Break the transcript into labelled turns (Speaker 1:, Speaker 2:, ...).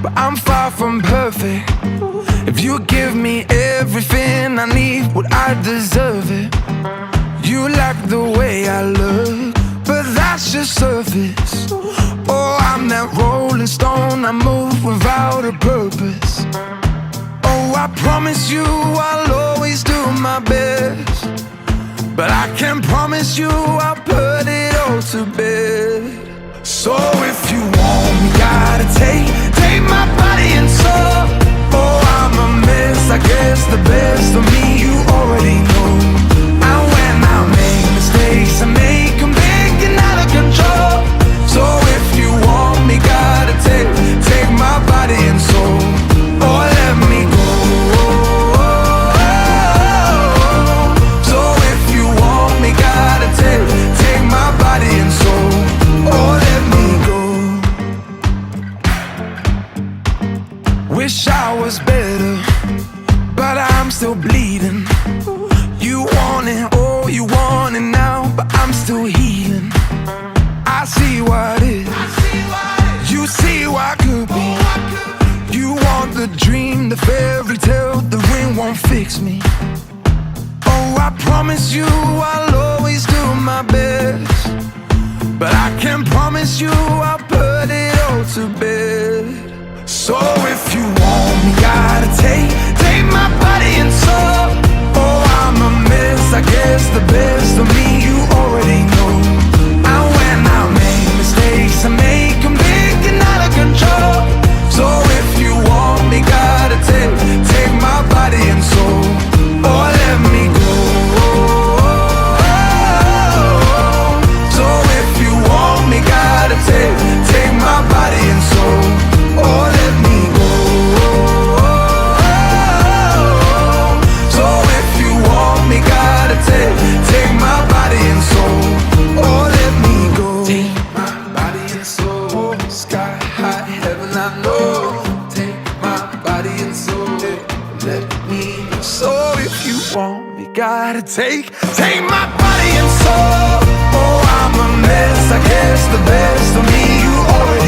Speaker 1: but I'm far from perfect. If you give me everything I need, would I deserve it? You like the way I look, but that's just surface. Oh, I'm that rolling stone, I move without a purpose. Oh, I promise you I'll always do my best, but I can't promise you I'll put it all to bed. So if you want me, gotta take my body and soul. Oh, I'm a mess, I guess the best of me you already know. And when I make mistakes, I make them big and out of control. So if you want me, gotta take my body and soul. Or let me go. So if you want me, gotta take my body and soul. Or let me go. Wish I was better, but I'm still bleeding. You want it, oh, you want it now, but I'm still healing. I see what is, you see what could be. You want the dream, the fairy tale, the ring won't fix me. Oh, I promise you I'll always do my best, but I can't promise you I'll put it all to bed. So if you want me, gotta take my body and soul. Oh, I'm a mess, I guess the best of me you already know. And when I make mistakes, I make them big and out of control. So if you want me, gotta take my body and soul. Or let me go. So if you want me, gotta take my body and soul. Or let me go. So if you want me, gotta take my body and soul. Or let me go. Take my body and soul. Sky high, heaven I know. Take my body and soul. Let me go. So if you want me, gotta take my body and soul. Oh, I'm a mess, I guess the best of me you already